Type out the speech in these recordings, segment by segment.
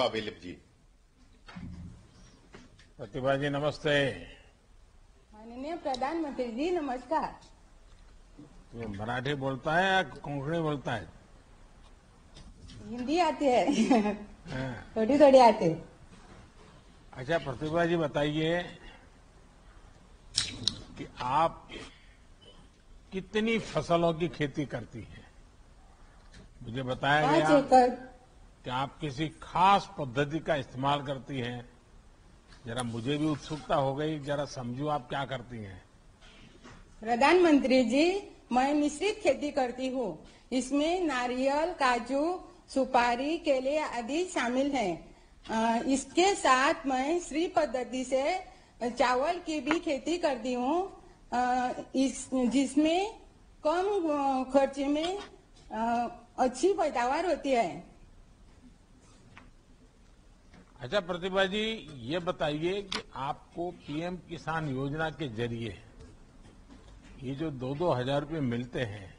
विलिप जी। प्रतिभा जी नमस्ते। माननीय प्रधानमंत्री जी नमस्कार। तो मराठी बोलता है या कोंकणी बोलता है? हिंदी आती है हाँ। थोड़ी थोड़ी आती है। अच्छा प्रतिभा जी बताइए कि आप कितनी फसलों की खेती करती हैं? मुझे बताया 5 गया एकड़। कि आप किसी खास पद्धति का इस्तेमाल करती हैं। जरा मुझे भी उत्सुकता हो गई, जरा समझो आप क्या करती हैं। प्रधानमंत्री जी मैं मिश्रित खेती करती हूँ। इसमें नारियल, काजू, सुपारी, केले आदि शामिल हैं। इसके साथ मैं श्री पद्धति से चावल की भी खेती करती हूँ, जिसमें कम खर्च में अच्छी पैदावार होती है। अच्छा प्रतिभा जी ये बताइए कि आपको पीएम किसान योजना के जरिए ये जो 2-2 हजार रुपये मिलते हैं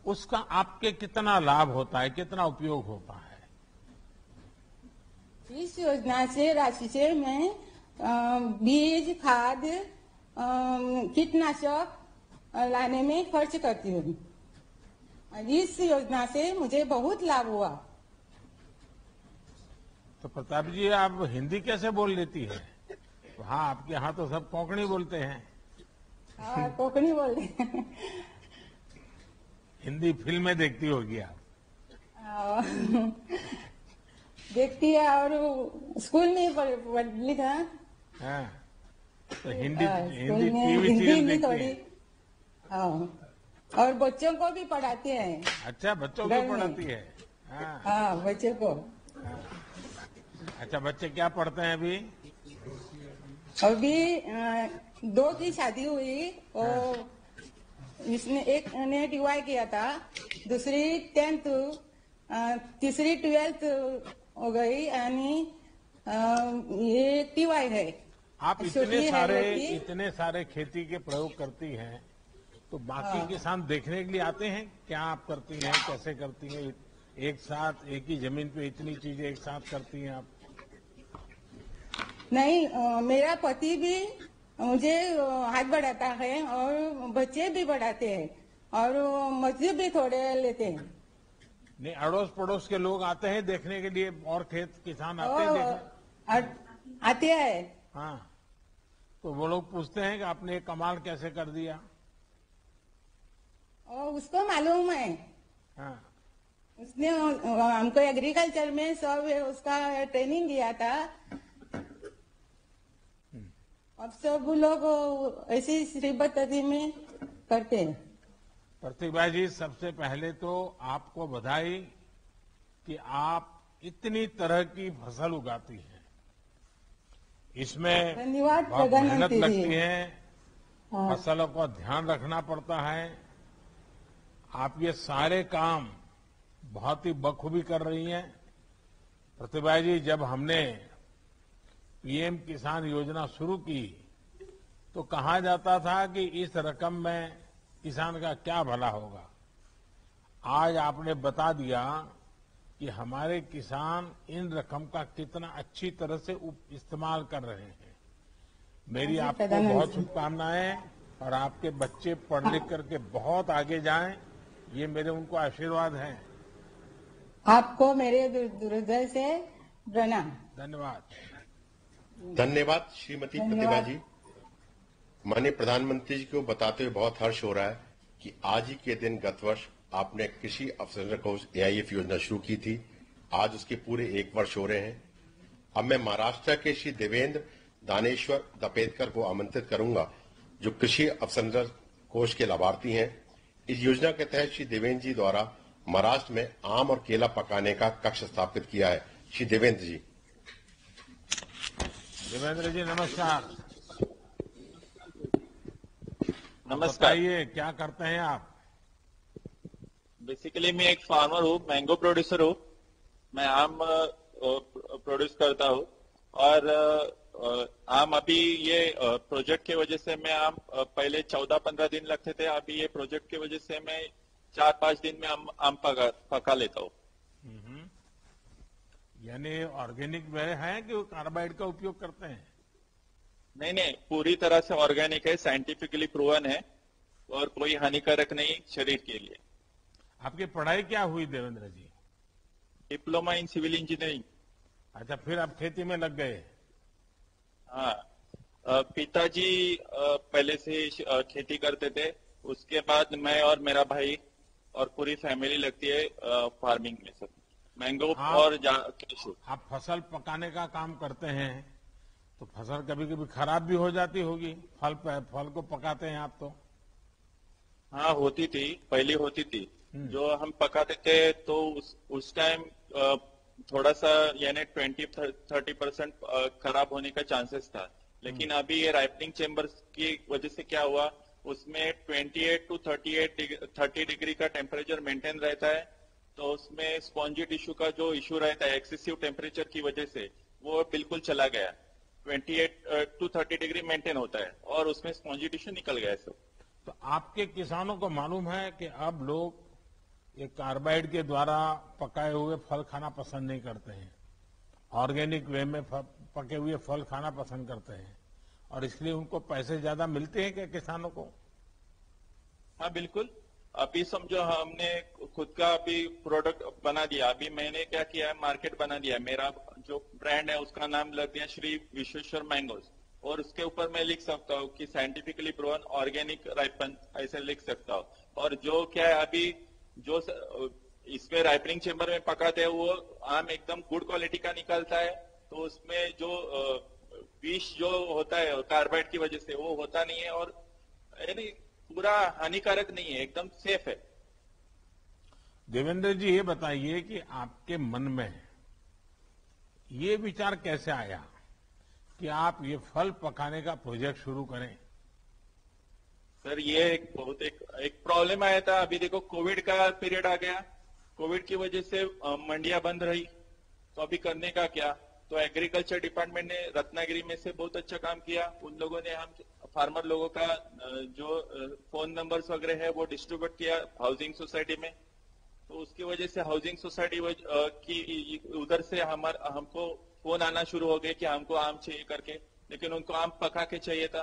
उसका आपके कितना लाभ होता है, कितना उपयोग होता है? इस योजना से राशि से मैं बीज, खाद, कीटनाशक लाने में खर्च करती हूँ। इस योजना से मुझे बहुत लाभ हुआ। तो प्रताप जी आप हिंदी कैसे बोल लेती है? वहाँ आपके यहाँ तो सब कोंकणी बोलते हैं। हाँ, कोंकणी बोल रहे हैं। हिंदी फिल्में देखती होगी आप? देखती है और स्कूल में पढ़ लिखा। हाँ, तो हिंदी स्कूल हिंदी में टीवी हिंदी सीरियल हिंदी देखती थोड़ी। हैं? हाँ, और बच्चों को भी पढ़ाते हैं। अच्छा बच्चों घर को में। पढ़ाती है? हाँ। हाँ, बच्चों को। अच्छा बच्चे क्या पढ़ते हैं अभी? अभी 2 की शादी हुई और इसने एक ने टीवाई किया था, दूसरी 10th, तीसरी 12th हो गई यानी ये टीवाई है। आप छोटी है लड़की। इतने सारे खेती के प्रयोग करती हैं तो बाकी किसान देखने के लिए आते हैं? क्या आप करती हैं, कैसे करती हैं? एक साथ एक ही जमीन पे इतनी चीजें एक साथ करती हैं आप? नहीं, मेरा पति भी मुझे हाथ बढ़ाता है और बच्चे भी बढ़ाते हैं और मजदूर भी थोड़े लेते हैं। नहीं अड़ोस पड़ोस के लोग आते हैं देखने के लिए और खेत किसान आते हैं देखने? आते हैं। हाँ, तो वो लोग पूछते हैं कि आपने ये कमाल कैसे कर दिया? और उसको मालूम है। हाँ। उसने हमको एग्रीकल्चर में सब उसका ट्रेनिंग दिया था। अब सब लोग ऐसी श्री पद्धति में करते हैं। प्रतिभा जी सबसे पहले तो आपको बधाई कि आप इतनी तरह की फसल उगाती हैं। इसमें धन्यवाद बहुत मेहनत प्रधानमंत्री जी। लगती है, हाँ। फसलों का ध्यान रखना पड़ता है। आप ये सारे काम बहुत ही बखूबी कर रही हैं। प्रतिभा जी जब हमने पीएम किसान योजना शुरू की तो कहा जाता था कि इस रकम में किसान का क्या भला होगा। आज आपने बता दिया कि हमारे किसान इन रकम का कितना अच्छी तरह से इस्तेमाल कर रहे हैं। मेरी आपको बहुत शुभकामनाएं और आपके बच्चे पढ़ लिख करके बहुत आगे जाएं, ये मेरे उनको आशीर्वाद हैं। आपको मेरे हृदय से प्रणाम। धन्यवाद। धन्यवाद श्रीमती प्रतिभा जी। माननीय प्रधानमंत्री जी को बताते हुए बहुत हर्ष हो रहा है कि आज ही के दिन गत वर्ष आपने कृषि अवसंरचना कोष AIF योजना शुरू की थी। आज उसके पूरे 1 वर्ष हो रहे हैं। अब मैं महाराष्ट्र के श्री देवेंद्र दानेश्वर दपेदकर को आमंत्रित करूंगा जो कृषि अवसंरचना कोष के लाभार्थी हैं। इस योजना के तहत श्री देवेंद्र जी द्वारा महाराष्ट्र में आम और केला पकाने का कक्ष स्थापित किया है। श्री देवेंद्र जी। देवेंद्र जी नमस्कार। नमस्कार। बताइए क्या करते हैं आप? बेसिकली मैं एक फार्मर हूँ, मैंगो प्रोड्यूसर हूँ। मैं आम प्रोड्यूस करता हूँ और आम अभी ये प्रोजेक्ट के वजह से मैं आम पहले 14-15 दिन लगते थे, अभी ये प्रोजेक्ट की वजह से मैं 4-5 दिन में आम पका लेता हूँ। यानी ऑर्गेनिक वे है कि वो कार्बाइड का उपयोग करते हैं? नहीं नहीं, पूरी तरह से ऑर्गेनिक है, साइंटिफिकली प्रूवन है और कोई हानिकारक नहीं शरीर के लिए। आपकी पढ़ाई क्या हुई Devendra ji? Diploma in civil engineering. अच्छा, फिर आप खेती में लग गए? हाँ, पिताजी पहले से ही खेती करते थे, उसके बाद मैं और मेरा भाई और पूरी फैमिली लगती है फार्मिंग में सब, मैंगो और कैशू। आप फसल पकाने का काम करते हैं तो फसल कभी कभी खराब भी हो जाती होगी, फल को पकाते हैं आप तो? हाँ होती थी, पहले होती थी। जो हम पकाते थे तो उस टाइम थोड़ा सा यानी 20-30% खराब होने का चांसेस था। लेकिन अभी ये राइपनिंग चेम्बर्स की वजह से क्या हुआ, उसमें 28 to 30 डिग्री का टेम्परेचर मेंटेन रहता है, तो उसमें स्पॉन्जी टिश्यू का जो इश्यू रहता है एक्सेसिव टेम्परेचर की वजह से वो बिल्कुल चला गया। 28 to 30 डिग्री मेंटेन होता है और उसमें स्पॉन्जी टिश्यू निकल गया है सब। तो आपके किसानों को मालूम है कि अब लोग ये कार्बाइड के द्वारा पकाए हुए फल खाना पसंद नहीं करते हैं, ऑर्गेनिक वे में पके हुए फल खाना पसंद करते हैं, और इसलिए उनको पैसे ज्यादा मिलते हैं क्या किसानों को? हाँ बिल्कुल। अभी समझो हमने खुद का अभी प्रोडक्ट बना दिया। अभी मैंने क्या किया है, मार्केट बना दिया। मेरा जो ब्रांड है उसका नाम लग दिया श्री विश्वेश्वर मैंगोज, और उसके ऊपर मैं लिख सकता हूँ कि साइंटिफिकली प्रूवन ऑर्गेनिक राइपन, ऐसे लिख सकता हूँ। और जो क्या है अभी जो इसमें राइपनिंग चेम्बर में पकाते हैं वो आम एकदम गुड क्वालिटी का निकलता है, तो उसमें जो विष जो होता है कार्बाइड की वजह से वो होता नहीं है, और यानी पूरा हानिकारक नहीं है, एकदम सेफ है। देवेंद्र जी, ये बताइए कि आपके मन में ये विचार कैसे आया कि आप ये फल पकाने का प्रोजेक्ट शुरू करें? सर ये एक प्रॉब्लम आया था। अभी देखो कोविड का पीरियड आ गया, कोविड की वजह से मंडियां बंद रही, तो अभी करने का क्या? तो एग्रीकल्चर डिपार्टमेंट ने रत्नागिरी में से बहुत अच्छा काम किया। उन लोगों ने हम फार्मर लोगों का जो फोन नंबर्स वगैरह है वो डिस्ट्रीब्यूट किया हाउसिंग सोसाइटी में, तो उसकी वजह से हाउसिंग सोसाइटी की उधर से हमको फोन आना शुरू हो गए कि हमको आम चाहिए करके, लेकिन उनको आम पका के चाहिए था।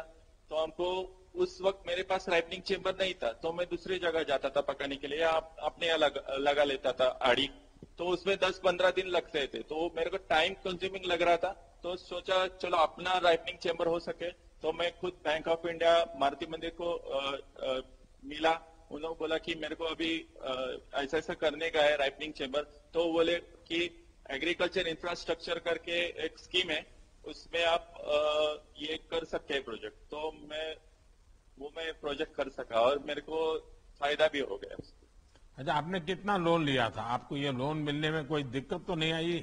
तो हमको उस वक्त मेरे पास राइपनिंग चेम्बर नहीं था, तो मैं दूसरी जगह जाता था पकाने के लिए, या अपने यहाँ लगा लेता था आड़ी, तो उसमें 10-15 दिन लगते थे, तो मेरे को टाइम कंज्यूमिंग लग रहा था। तो सोचा चलो अपना राइपनिंग चेम्बर हो सके, तो मैं खुद बैंक ऑफ इंडिया मारुति मंदिर को मिला। उन्होंने बोला कि मेरे को अभी ऐसा ऐसा करने का है राइपनिंग चेम्बर, तो बोले कि एग्रीकल्चर इंफ्रास्ट्रक्चर करके एक स्कीम है, उसमें आप ये कर सकते हैं प्रोजेक्ट। तो मैं प्रोजेक्ट कर सका और मेरे को फायदा भी हो गया। अच्छा, आपने कितना लोन लिया था? आपको ये लोन मिलने में कोई दिक्कत तो नहीं आई?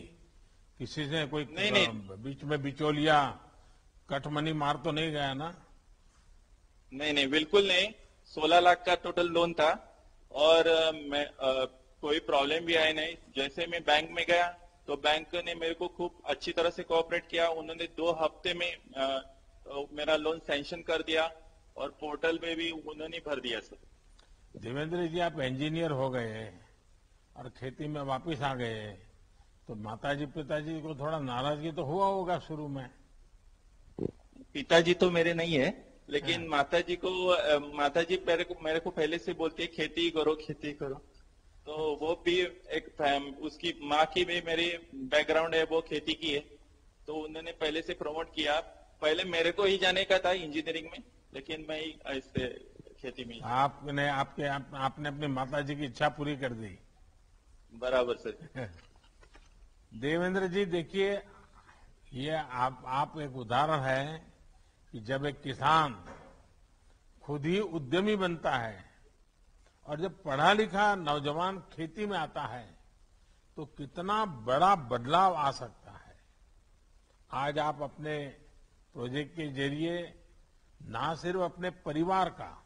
किसी से कोई नहीं। बीच में बिचौलिया कटमनी मार तो नहीं गया ना? नहीं बिल्कुल नहीं। 16 लाख का टोटल लोन था और मैं कोई प्रॉब्लम भी आई नहीं। जैसे मैं बैंक में गया तो बैंक ने मेरे को खूब अच्छी तरह से कोऑपरेट किया। उन्होंने 2 हफ्ते में मेरा लोन सैंक्शन कर दिया और पोर्टल में भी उन्होंने भर दिया। सर देवेंद्र जी, आप इंजीनियर हो गए और खेती में वापस आ गए, तो माताजी पिताजी को थोड़ा नाराजगी तो हुआ होगा शुरू में? पिताजी तो मेरे नहीं है, लेकिन माताजी मेरे को पहले से बोलती है खेती करो खेती करो। तो वो भी उसकी माँ की भी मेरी बैकग्राउंड है, वो खेती की है, तो उन्होंने पहले से प्रमोट किया। पहले मेरे को ही जाने का था इंजीनियरिंग में, लेकिन मैं ही ऐसे खेती में। आपने अपनी माताजी की इच्छा पूरी कर दी। बराबर सर। देवेंद्र जी, देखिए, ये आप एक उदाहरण है कि जब एक किसान खुद ही उद्यमी बनता है और जब पढ़ा लिखा नौजवान खेती में आता है तो कितना बड़ा बदलाव आ सकता है। आज आप अपने प्रोजेक्ट के जरिए ना सिर्फ अपने परिवार का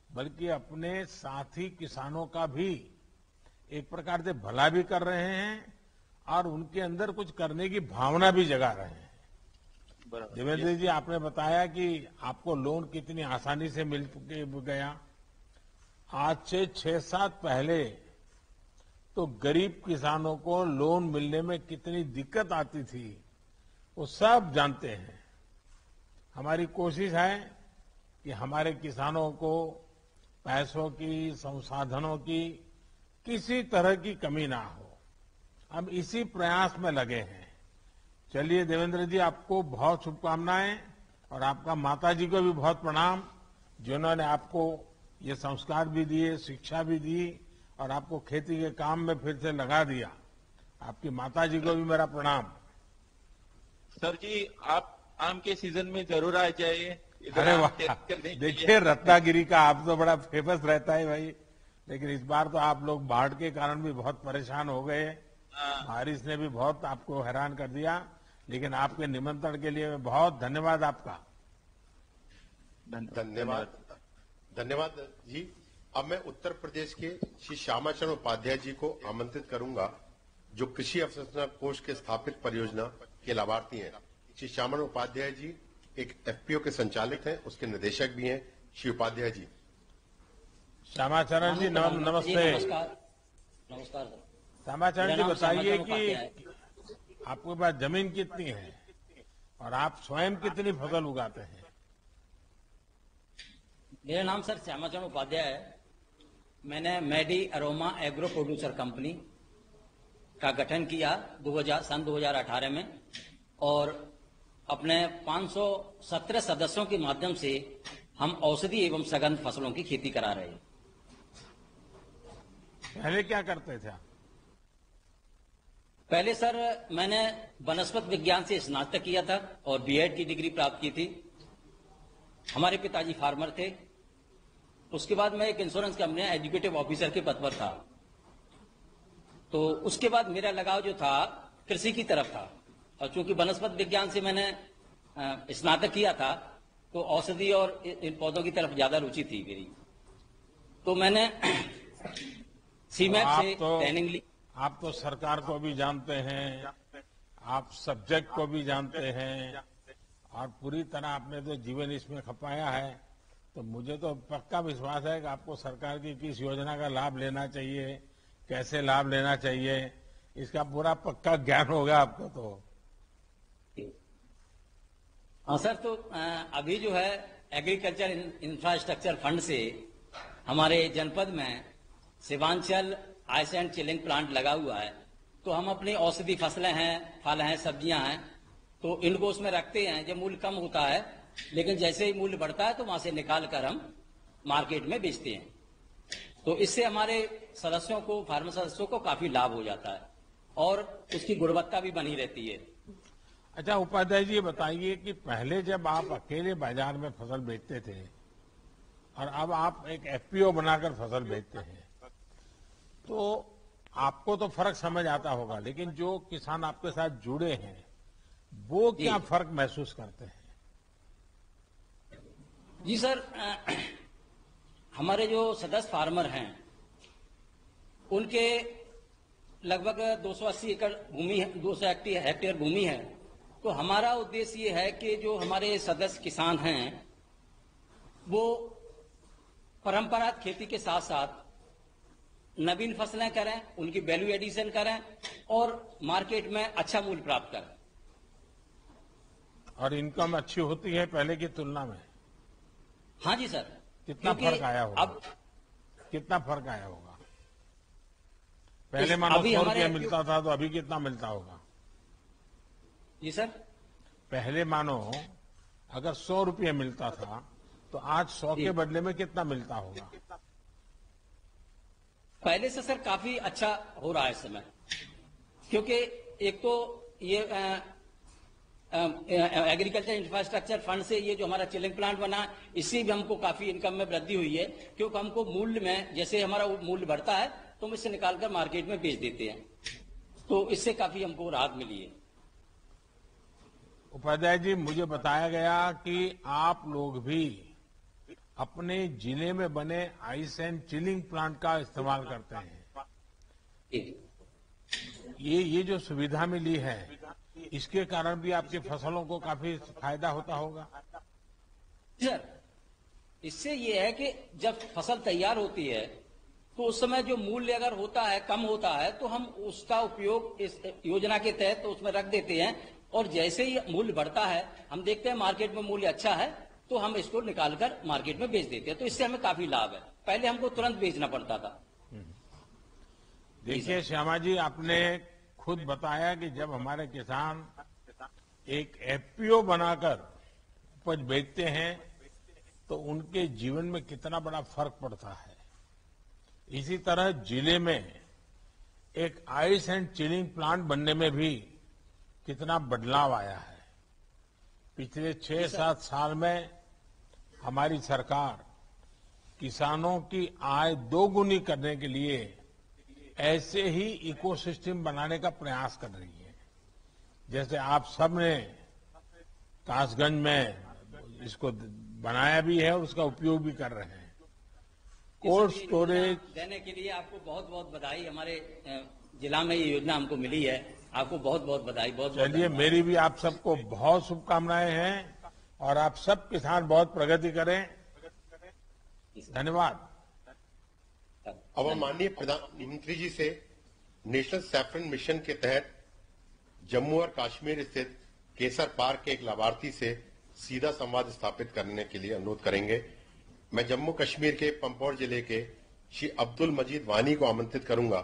बल्कि अपने साथी किसानों का भी एक प्रकार से भला भी कर रहे हैं और उनके अंदर कुछ करने की भावना भी जगा रहे हैं। देवेंद्र जी, आपने बताया कि आपको लोन कितनी आसानी से मिल गया। आज से 6-7 पहले तो गरीब किसानों को लोन मिलने में कितनी दिक्कत आती थी वो सब जानते हैं। हमारी कोशिश है कि हमारे किसानों को पैसों की, संसाधनों की किसी तरह की कमी ना हो। हम इसी प्रयास में लगे हैं। चलिए देवेंद्र जी, आपको बहुत शुभकामनाएं और आपका माताजी को भी बहुत प्रणाम, जिन्होंने आपको ये संस्कार भी दिए, शिक्षा भी दी और आपको खेती के काम में फिर से लगा दिया। आपकी माताजी को भी मेरा प्रणाम। सर जी, आप आम के सीजन में जरूर आ जाइए। अरे वाह, देखिए रत्नागिरी का आप तो बड़ा फेमस रहता है भाई, लेकिन इस बार तो आप लोग बाढ़ के कारण भी बहुत परेशान हो गए। बारिश ने भी बहुत आपको हैरान कर दिया, लेकिन आपके निमंत्रण के लिए बहुत धन्यवाद आपका। धन्यवाद जी। अब मैं उत्तर प्रदेश के श्री श्यामाचरण उपाध्याय जी को आमंत्रित करूंगा, जो कृषि अवसंरचना कोष के स्थापित परियोजना के लाभार्थी हैं। श्री श्यामाचरण उपाध्याय जी एक एफपीओ के संचालक हैं, उसके निदेशक भी हैं। श्री उपाध्याय जी। श्यामाचरण जी नमस्ते। नमस्कार सर। श्यामाचरण जी, बताइए कि आपके पास जमीन कितनी है और आप स्वयं कितनी फसल उगाते हैं? मेरा नाम सर श्यामाचरण उपाध्याय है। मैंने Maddy Aroma Agro Producer Company का गठन किया सन 2018 में और अपने 517 सदस्यों के माध्यम से हम औषधि एवं सघन फसलों की खेती करा रहे हैं। पहले क्या करते थे आप? पहले सर मैंने वनस्पति विज्ञान से स्नातक किया था और बीएड की डिग्री प्राप्त की थी। हमारे पिताजी फार्मर थे। उसके बाद मैं एक इंश्योरेंस कंपनी में एग्जीक्यूटिव ऑफिसर के पद पर था। तो उसके बाद मेरा लगाव जो था कृषि की तरफ था, और चूंकि वनस्पति विज्ञान से मैंने स्नातक किया था तो औषधि और इन पौधों की तरफ ज्यादा रुचि थी मेरी। तो मैंने सीमैप से ट्रेनिंग ली। आप तो सरकार को भी जानते हैं, आप सब्जेक्ट को भी जानते हैं और पूरी तरह आपने तो जीवन इसमें खपाया है। तो मुझे तो पक्का विश्वास है कि आपको सरकार की किस योजना का लाभ लेना चाहिए, कैसे लाभ लेना चाहिए, इसका पूरा पक्का ज्ञान होगा आपको। तो हाँ सर, तो अभी जो है एग्रीकल्चर इंफ्रास्ट्रक्चर फंड से हमारे जनपद में शिवांचल आइस एंड चिलिंग प्लांट लगा हुआ है। तो हम अपनी औषधि फसलें हैं, फल हैं, सब्जियां हैं, तो इनको उसमें रखते हैं। जब मूल्य कम होता है, लेकिन जैसे ही मूल्य बढ़ता है तो वहां से निकाल कर हम मार्केट में बेचते हैं। तो इससे हमारे सदस्यों को, फार्मर सदस्यों को काफी लाभ हो जाता है और उसकी गुणवत्ता भी बनी रहती है। अच्छा उपाध्याय जी, ये बताइए कि पहले जब आप अकेले बाजार में फसल बेचते थे और अब आप एक एफपीओ बनाकर फसल बेचते हैं, तो आपको तो फर्क समझ आता होगा, लेकिन जो किसान आपके साथ जुड़े हैं वो क्या फर्क महसूस करते हैं? जी सर, हमारे जो सदस्य फार्मर हैं उनके लगभग 280 एकड़ भूमि है, 200 हेक्टेयर भूमि है। तो हमारा उद्देश्य ये है कि जो हमारे सदस्य किसान हैं वो परंपरागत खेती के साथ साथ नवीन फसलें करें, उनकी वैल्यू एडिशन करें और मार्केट में अच्छा मूल्य प्राप्त करें। और इनकम अच्छी होती है पहले की तुलना में? हाँ जी सर। कितना फर्क आया होगा? अब कितना फर्क आया होगा? पहले मानो 100 रुपया मिलता था तो अभी कितना मिलता होगा? जी सर। पहले मानो अगर 100 रुपया मिलता था तो आज 100 के बदले में कितना मिलता होगा? पहले से सर काफी अच्छा हो रहा है इस समय, क्योंकि एक तो ये एग्रीकल्चर इंफ्रास्ट्रक्चर फंड से ये जो हमारा चिलिंग प्लांट बना, इससे भी हमको काफी इनकम में वृद्धि हुई है। क्योंकि हमको मूल्य में, जैसे हमारा मूल्य बढ़ता है तो हम इससे निकालकर मार्केट में बेच देते हैं, तो इससे काफी हमको राहत मिली है। उपाध्याय जी, मुझे बताया गया कि आप लोग भी अपने जिले में बने आइस एंड चिलिंग प्लांट का इस्तेमाल करते हैं। ये जो सुविधा मिली है इसके कारण भी आपकी फसलों को काफी फायदा होता होगा? सर, इससे ये है कि जब फसल तैयार होती है तो उस समय जो मूल्य अगर होता है, कम होता है, तो हम उसका उपयोग इस योजना के तहत तो उसमें रख देते हैं, और जैसे ही मूल्य बढ़ता है, हम देखते हैं मार्केट में मूल्य अच्छा है तो हम इसको निकालकर मार्केट में बेच देते हैं। तो इससे हमें काफी लाभ है। पहले हमको तुरंत बेचना पड़ता था। देखिए श्यामा जी, आपने खुद बताया कि जब हमारे किसान एक एफपीओ बनाकर उपज बेचते हैं तो उनके जीवन में कितना बड़ा फर्क पड़ता है। इसी तरह जिले में एक आइस एंड चिलिंग प्लांट बनने में भी कितना बदलाव आया है। पिछले 6-7 साल में हमारी सरकार किसानों की आय दोगुनी करने के लिए ऐसे ही इकोसिस्टम बनाने का प्रयास कर रही है। जैसे आप सब ने कासगंज में इसको बनाया भी है और उसका उपयोग भी कर रहे हैं। कोल्ड स्टोरेज देने के लिए आपको बहुत बहुत बधाई। हमारे जिला में ये योजना हमको मिली है, आपको बहुत बहुत बधाई। बहुत चलिए, मेरी भी आप सबको बहुत शुभकामनाएं हैं और आप सब किसान बहुत प्रगति करें। धन्यवाद। अब हम माननीय प्रधानमंत्री जी से नेशनल सैफरन मिशन के तहत जम्मू और कश्मीर स्थित केसर पार्क के एक लाभार्थी से सीधा संवाद स्थापित करने के लिए अनुरोध करेंगे। मैं जम्मू कश्मीर के पंपोर जिले के श्री अब्दुल मजीद वानी को आमंत्रित करूंगा,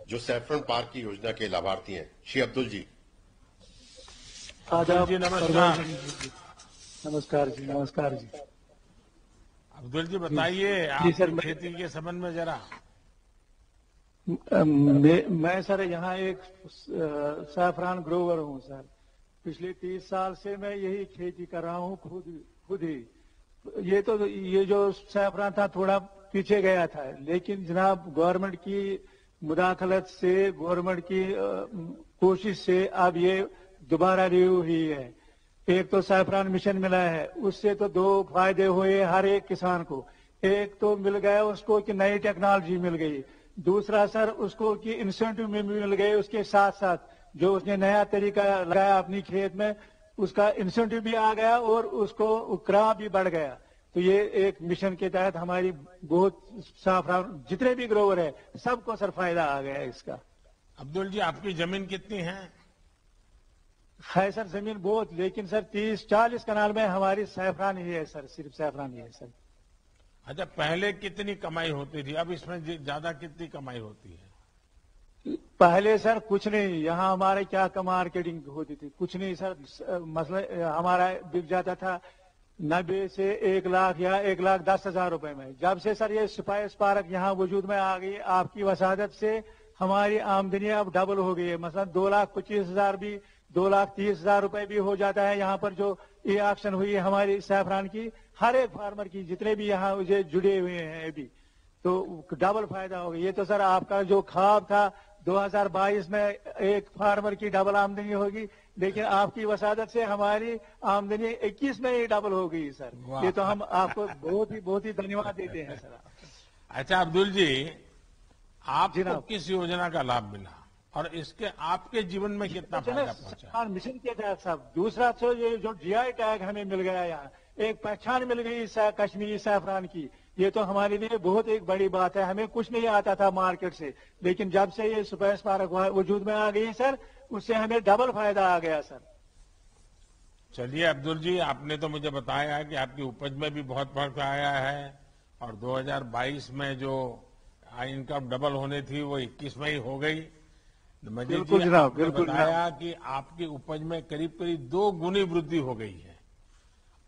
जो सैफरन पार्क की योजना के लाभार्थी हैं। श्री अब्दुल जी। अब्दुल जी नमस्कार। नमस्कार जी। नमस्कार जी। अब्दुल जी बताइए आपकी खेती के संबंध में जरा। मैं सर यहाँ एक सैफरान ग्रोवर हूँ सर। पिछले 30 साल से मैं यही खेती कर रहा हूँ खुद ही। ये जो सैफरान था थोड़ा पीछे गया था, लेकिन जनाब गवर्नमेंट की मुदाखलत से, गवर्नमेंट की कोशिश से अब ये दोबारा रिव्यू हुई है। एक तो सैफरान मिशन मिला है, उससे तो 2 फायदे हुए हर एक किसान को। एक तो मिल गया उसको कि नई टेक्नोलॉजी मिल गई, दूसरा सर उसको कि इंसेंटिव में मिल गए। उसके साथ साथ जो उसने नया तरीका लगाया अपनी खेत में, उसका इंसेंटिव भी आ गया और उसको क्रॉप भी बढ़ गया। तो ये एक मिशन के तहत हमारी बहुत सैफरान जितने भी ग्रोवर है सबको सर फायदा आ गया इसका। अब्दुल जी, आपकी जमीन कितनी है? है सर जमीन बहुत, लेकिन सर 30-40 कनाल में हमारी सैफरान ही है सर, सिर्फ सैफरान ही है सर। अच्छा, पहले कितनी कमाई होती थी, अब इसमें ज्यादा कितनी कमाई होती है? पहले सर कुछ नहीं, यहाँ हमारे क्या मार्केटिंग होती थी, कुछ नहीं सर। मसला हमारा बिक जाता था 90 से 1 लाख या 1,10,000 रुपए में। जब से सर ये स्पाइस पार्क यहाँ वजूद में आ गई, आपकी वसादत से हमारी आमदनी अब डबल हो गई है। मसलन 2,25,000 भी 2,30,000 रुपए भी हो जाता है। यहाँ पर जो ये एक्शन हुई है हमारी सैफरान की, हर एक फार्मर की, जितने भी यहाँ मुझे जुड़े हुए हैं अभी, तो डबल फायदा हो गया। ये तो सर आपका जो ख्वाब था 2022 में एक फार्मर की डबल आमदनी होगी, लेकिन आपकी वसादत से हमारी आमदनी 21 में ही डबल हो गई सर। ये तो हम आपको बहुत ही धन्यवाद देते हैं सर। अच्छा अब्दुल जी, आपको किस योजना का लाभ मिला और इसके आपके जीवन में कितना फायदा पहुंचा? मिशन के तहत साहब, दूसरा तो ये जो GI टैग हमें मिल गया, यहाँ एक पहचान मिल गई कश्मीरी सैफरान की, ये तो हमारे लिए बहुत एक बड़ी बात है। हमें कुछ नहीं आता था मार्केट से, लेकिन जब से ये स्पाइस पार्क वजूद में आ गई सर, उससे हमें डबल फायदा आ गया सर। चलिए अब्दुल जी, आपने तो मुझे बताया कि आपकी उपज में भी बहुत फर्क आया है और 2022 में जो इनकम डबल होनी थी वो 21 में ही हो गई। मजीद जी, आपने बताया कि आपकी उपज में करीब 2 गुनी वृद्धि हो गई है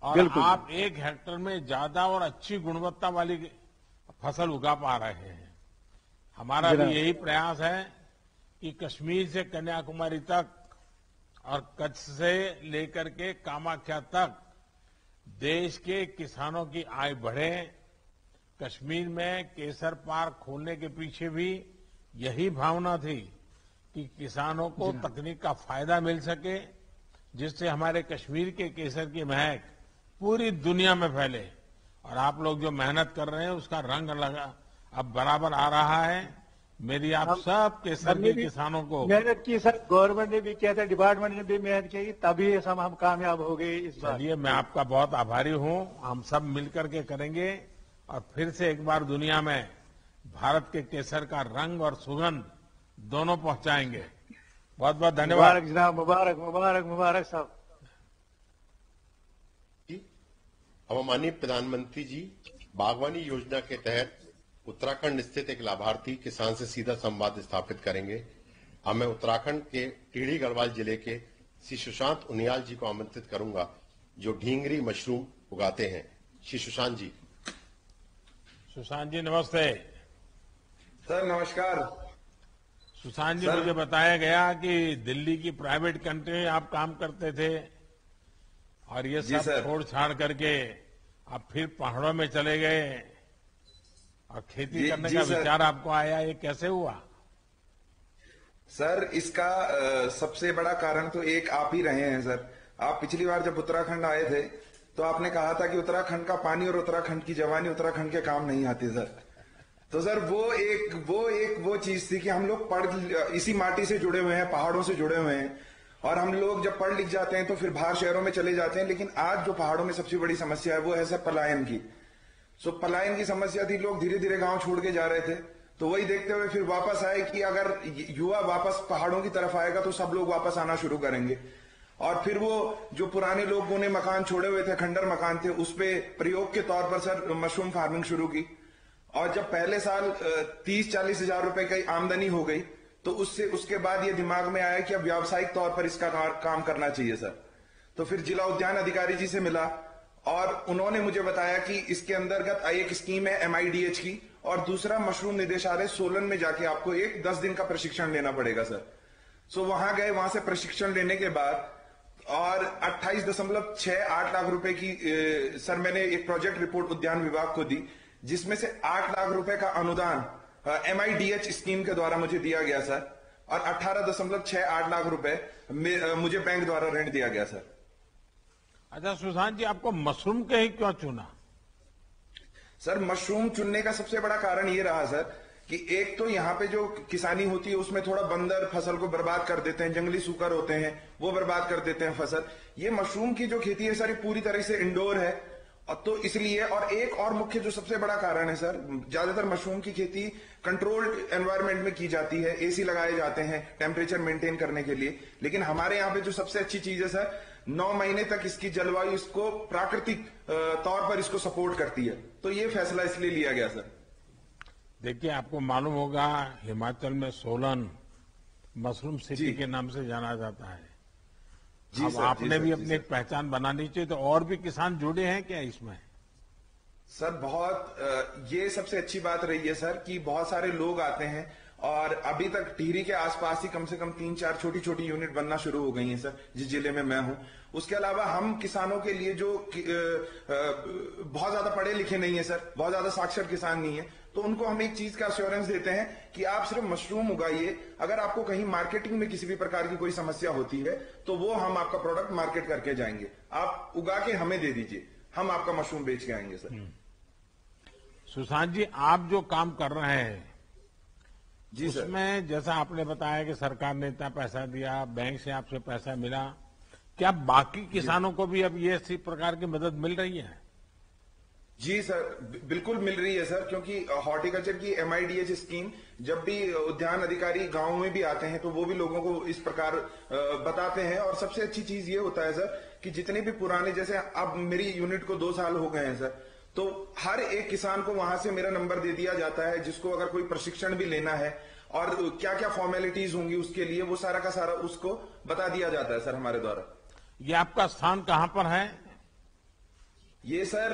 और आप 1 हेक्टेयर में ज्यादा और अच्छी गुणवत्ता वाली फसल उगा पा रहे हैं। हमारा भी यही प्रयास है कि कश्मीर से कन्याकुमारी तक और कच्छ से लेकर के कामाख्या तक देश के किसानों की आय बढ़े। कश्मीर में केसर पार्क खोलने के पीछे भी यही भावना थी कि किसानों को तकनीक का फायदा मिल सके, जिससे हमारे कश्मीर के केसर की महक पूरी दुनिया में फैले। और आप लोग जो मेहनत कर रहे हैं उसका रंग लगा अब बराबर आ रहा है। मेरी आप सब केसर के किसानों को मेहनत की सर, गवर्नमेंट ने भी किया था, डिपार्टमेंट ने भी मेहनत की, तभी हम कामयाब हो गए इस बार। चलिए, मैं आपका बहुत आभारी हूं। हम सब मिलकर के करेंगे और फिर से एक बार दुनिया में भारत के केसर का रंग और सुगंध दोनों पहुंचाएंगे। बहुत बहुत धन्यवाद। मुबारक जनाब, मुबारक मुबारक मुबारक साहब। अब माननीय प्रधानमंत्री जी बागवानी योजना के तहत उत्तराखंड स्थित एक लाभार्थी किसान से सीधा संवाद स्थापित करेंगे। अब मैं उत्तराखंड के टिहरी गढ़वाल जिले के श्री सुशांत उनियाल जी को आमंत्रित करूंगा, जो ढींगरी मशरूम उगाते हैं। श्री सुशांत जी। सुशांत जी नमस्ते। सर नमस्कार। सुशांत जी, मुझे बताया गया कि दिल्ली की प्राइवेट कंपनी में आप काम करते थे और ये सब छोड़ छाड़ करके आप फिर पहाड़ों में चले गए और खेती करने का विचार आपको आया, ये कैसे हुआ? सर इसका सबसे बड़ा कारण तो एक आप ही रहे हैं सर। आप पिछली बार जब उत्तराखंड आए थे तो आपने कहा था कि उत्तराखंड का पानी और उत्तराखंड की जवानी उत्तराखंड के काम नहीं आती सर। तो सर वो चीज थी कि हम लोग इसी माटी से जुड़े हुए हैं, पहाड़ों से जुड़े हुए हैं, और हम लोग जब पढ़ लिख जाते हैं तो फिर बाहर शहरों में चले जाते हैं। लेकिन आज जो पहाड़ों में सबसे बड़ी समस्या है वो है सर पलायन की। सो पलायन की समस्या थी, लोग धीरे धीरे गांव छोड़ के जा रहे थे। तो वही देखते हुए फिर वापस आए कि अगर युवा वापस पहाड़ों की तरफ आएगा तो सब लोग वापस आना शुरू करेंगे। और फिर वो जो पुराने लोगों ने मकान छोड़े हुए थे, खंडर मकान थे, उस पे प्रयोग के तौर पर सर मशरूम फार्मिंग शुरू की। और जब पहले साल 30-40 हजार रुपए की आमदनी हो गई तो उसके बाद ये दिमाग में आया कि अब व्यावसायिक तौर पर इसका काम करना चाहिए सर। तो फिर जिला उद्यान अधिकारी जी से मिला और उन्होंने मुझे बताया कि इसके अंतर्गत एक स्कीम है MIDH की, और दूसरा मशरूम निदेशालय सोलन में जाके आपको 10 दिन का प्रशिक्षण लेना पड़ेगा सर। सो वहां गए, वहां से प्रशिक्षण लेने के बाद और 28.68 लाख रुपए की सर मैंने एक प्रोजेक्ट रिपोर्ट उद्यान विभाग को दी, जिसमें से 8 लाख रुपए का अनुदान MIDH स्कीम के द्वारा मुझे दिया गया सर, और 18.68 लाख रुपए मुझे बैंक द्वारा ऋण दिया गया सर। अच्छा सुशांत जी, आपको मशरूम के ही क्यों चुना? सर मशरूम चुनने का सबसे बड़ा कारण ये रहा सर कि एक तो यहाँ पे जो किसानी होती है उसमें थोड़ा बंदर फसल को बर्बाद कर देते हैं, जंगली सूकर होते हैं वो बर्बाद कर देते हैं फसल। ये मशरूम की जो खेती है सर ये पूरी तरह से इंडोर है, और तो इसलिए, और एक और मुख्य जो सबसे बड़ा कारण है सर, ज्यादातर मशरूम की खेती कंट्रोल्ड एनवायरनमेंट में की जाती है, AC लगाए जाते हैं टेम्परेचर मेंटेन करने के लिए। लेकिन हमारे यहाँ पे जो सबसे अच्छी चीज है सर, 9 महीने तक इसकी जलवायु इसको प्राकृतिक तौर पर इसको सपोर्ट करती है। तो ये फैसला इसलिए लिया गया सर। देखिए, आपको मालूम होगा हिमाचल में सोलन मशरूम सिटी के नाम से जाना जाता है। अब आपने भी अपनी एक पहचान बनानी चाहिए, तो और भी किसान जुड़े हैं क्या इसमें? सर बहुत ये सबसे अच्छी बात रही है सर कि बहुत सारे लोग आते हैं, और अभी तक टिहरी के आसपास ही कम से कम 3-4 छोटी छोटी यूनिट बनना शुरू हो गई हैं सर, जिस जिले में मैं हूं। उसके अलावा हम किसानों के लिए जो बहुत ज्यादा पढ़े लिखे नहीं है सर, बहुत ज्यादा साक्षर किसान नहीं है, तो उनको हम एक चीज का अश्योरेंस देते हैं कि आप सिर्फ मशरूम उगाइए, अगर आपको कहीं मार्केटिंग में किसी भी प्रकार की कोई समस्या होती है तो वो हम आपका प्रोडक्ट मार्केट करके जाएंगे, आप उगा के हमें दे दीजिए, हम आपका मशरूम बेच के आएंगे सर। सुशांत जी, आप जो काम कर रहे हैं जी सर, उसमें जैसा आपने बताया कि सरकार ने इतना पैसा दिया, बैंक से आपसे पैसा मिला, क्या बाकी किसानों को भी अब ये इसी प्रकार की मदद मिल रही है? जी सर, बिल्कुल मिल रही है सर, क्योंकि हॉर्टिकल्चर की MIDH स्कीम जब भी उद्यान अधिकारी गांव में भी आते हैं तो वो भी लोगों को इस प्रकार बताते हैं। और सबसे अच्छी चीज ये होता है सर कि जितने भी पुराने, जैसे अब मेरी यूनिट को 2 साल हो गए हैं सर, तो हर एक किसान को वहां से मेरा नंबर दे दिया जाता है, जिसको अगर कोई प्रशिक्षण भी लेना है और क्या क्या फॉर्मेलिटीज होंगी उसके लिए, वो सारा का सारा उसको बता दिया जाता है सर हमारे द्वारा। ये आपका स्थान कहां पर है? ये सर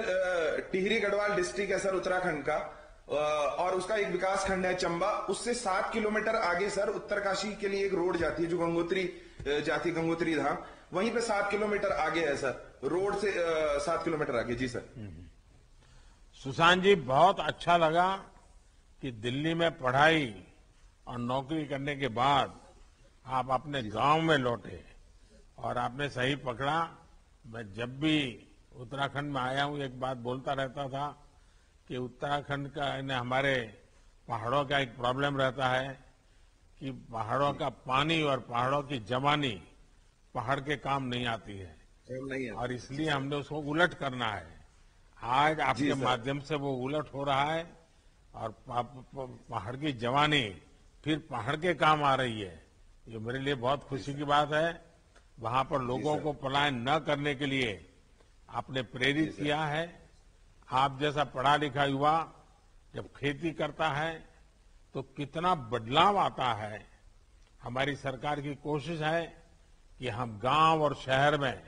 टिहरी गढ़वाल डिस्ट्रिक्ट है सर उत्तराखंड का, और उसका एक विकास खंड है चंबा, उससे 7 किलोमीटर आगे सर उत्तरकाशी के लिए एक रोड जाती है जो गंगोत्री जाती है, गंगोत्री धाम, वहीं पे 7 किलोमीटर आगे है सर, रोड से 7 किलोमीटर आगे। जी सर। सुशांत जी, बहुत अच्छा लगा कि दिल्ली में पढ़ाई और नौकरी करने के बाद आप अपने गांव में लौटे, और आपने सही पकड़ा। मैं जब भी उत्तराखंड में आया हूं एक बात बोलता रहता था कि उत्तराखंड का हमारे पहाड़ों का एक प्रॉब्लम रहता है कि पहाड़ों का पानी और पहाड़ों की जवानी पहाड़ के काम नहीं आती है, और इसलिए हमने उसको उलट करना है। आज आपके माध्यम से वो उलट हो रहा है, और पहाड़ की जवानी फिर पहाड़ के काम आ रही है, ये मेरे लिए बहुत खुशी की बात है। वहां पर लोगों को पलायन न करने के लिए आपने प्रेरित किया है। आप जैसा पढ़ा लिखा युवा जब खेती करता है तो कितना बदलाव आता है। हमारी सरकार की कोशिश है कि हम गांव और शहर में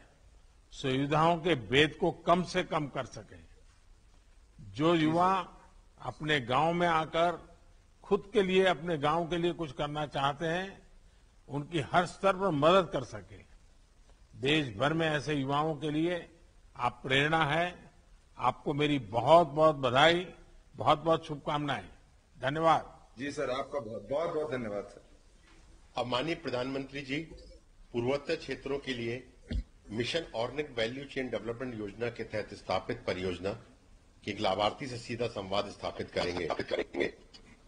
सुविधाओं के भेद को कम से कम कर सकें। जो युवा अपने गांव में आकर खुद के लिए, अपने गांव के लिए कुछ करना चाहते हैं, उनकी हर स्तर पर मदद कर सके। देश भर में ऐसे युवाओं के लिए आप प्रेरणा है। आपको मेरी बहुत बहुत बधाई, बहुत बहुत शुभकामनाएं। धन्यवाद। जी सर, आपका बहुत बहुत धन्यवाद सर। अब माननीय प्रधानमंत्री जी पूर्वोत्तर क्षेत्रों के लिए mission organic value chain development योजना के तहत स्थापित परियोजना के एक लाभार्थी से सीधा संवाद स्थापित करेंगे।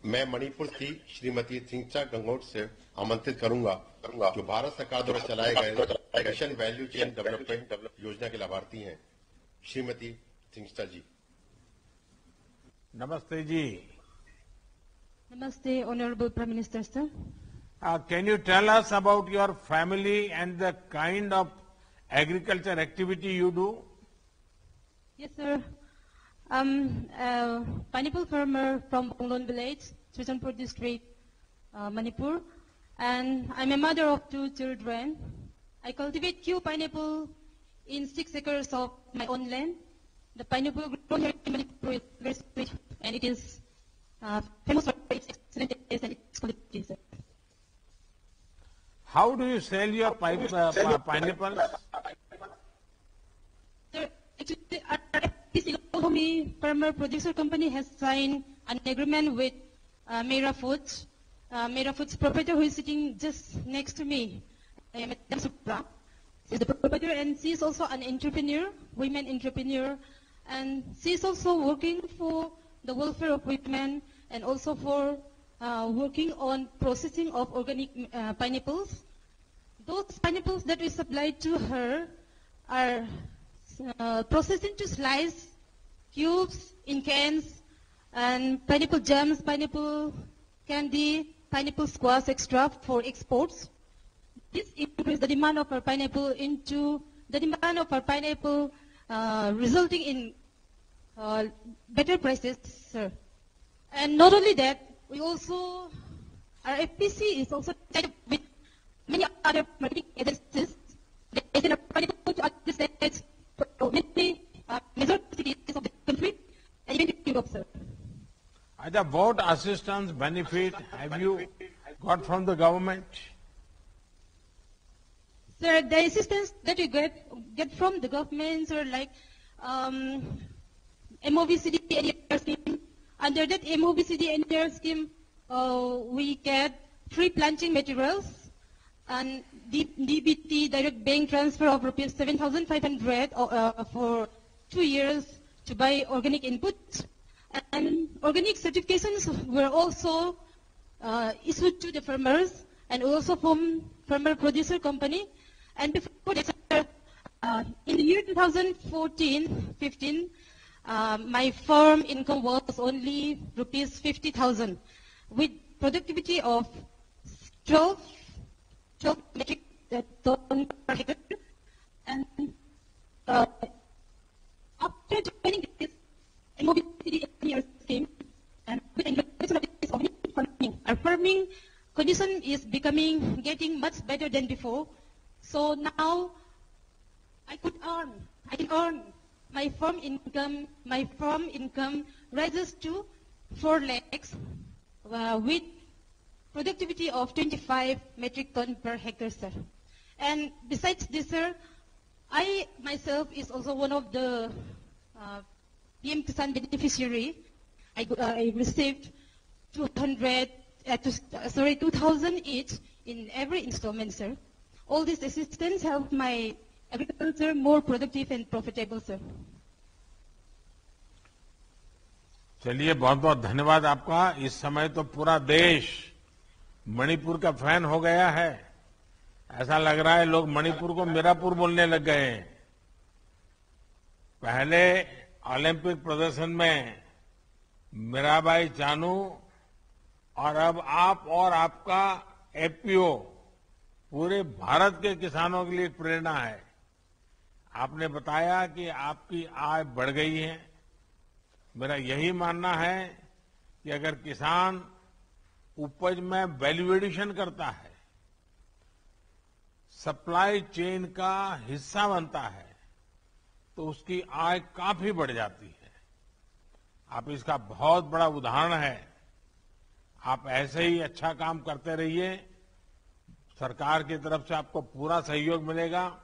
मैं मणिपुर की श्रीमती थिंगचा गंगोट से आमंत्रित करूंगा, जो भारत सरकार द्वारा चलाए गए मिशन वैल्यू चेन डेवलपमेंट योजना के लाभार्थी हैं। श्रीमती थिंगचा जी। नमस्ते जी। Namaste, Honorable Prime Minister, sir. Can you tell us about your family and the kind of agriculture activity you do? Yes, sir. I'm a pineapple farmer from Bonglon village, Chusanpur district, Manipur. And I'm a mother of 2 children. I cultivate Q pineapple in 6 acres of my own land. The pineapple grown here in Manipur is very sweet, and it is famous for its excellent taste and its quality, sir. How do you sell your pineapples? Sir, actually, our FPC Lohomi Farmer Producer Company has signed an agreement with Mera Foods. Mera Foods proprietor who is sitting just next to me, Madam Supra, is the proprietor, and she is also an entrepreneur, women entrepreneur, and she is also working for the welfare of women and also for working on processing of organic pineapples. Those pineapples that we supply to her are processed into slice, cubes, in cans, and pineapple jams, pineapple candy, pineapple squash extra for exports. This increases the demand of our pineapple resulting in better prices, sir. And not only that, we also, our FPC is also tied up with many other marketing agencies. They send our pineapple to other states, many major cities of the country, and even to Europe, sir. What assistance benefit have you got from the government? Sir, the assistance that we get from the government, sir, like MOVCD NER scheme. Under that MOVCD NER scheme, we get free planting materials and DBT, direct bank transfer of rupees 7,500 for 2 years to buy organic inputs. And organic certifications were also issued to the farmers, and also from farmer producer company. And before that, in the year 2014-15, my farm income was only rupees 50,000, with productivity of 12 metric ton per hectare. And after joining this MOVCD scheme, and with the introduction of this organic farming, our farming condition is getting much better than before. So now I can earn my farm income rises to 4 lakhs with productivity of 25 metric ton per hectare, sir. And besides this, sir, I myself is also one of the PM Kisan beneficiary. I received 2,000 each in every installment, sir. All this assistance help my agriculture more productive and profitable, sir. चलिए, बहुत बहुत धन्यवाद आपका। इस समय तो पूरा देश मणिपुर का फैन हो गया है। ऐसा लग रहा है लोग मणिपुर को मीरापुर बोलने लग गए हैं। पहले ओलंपिक प्रदर्शन में मीराबाई चानू और अब आप और आपका एफपीओ पूरे भारत के किसानों के लिए एक प्रेरणा है। आपने बताया कि आपकी आय बढ़ गई है। मेरा यही मानना है कि अगर किसान उपज में वैल्यू एडिशन करता है, सप्लाई चेन का हिस्सा बनता है, तो उसकी आय काफी बढ़ जाती है। आप इसका बहुत बड़ा उदाहरण है। आप ऐसे ही अच्छा काम करते रहिए। सरकार की तरफ से आपको पूरा सहयोग मिलेगा।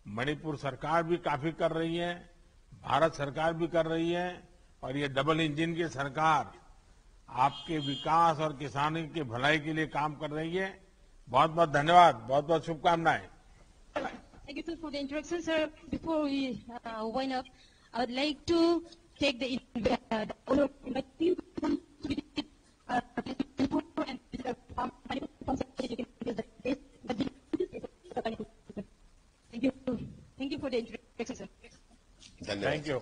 मणिपुर सरकार भी काफी कर रही है, भारत सरकार भी कर रही है, और ये डबल इंजन की सरकार आपके विकास और किसानों की भलाई के लिए काम कर रही है। बहुत बहुत धन्यवाद, बहुत बहुत शुभकामनाएं। Thank you sir for the introduction, sir. Before we wind up, I would like to take the honor of inviting you to visit and visit our farm. Thank you for the introduction, sir. धन्यवाद। Thank you.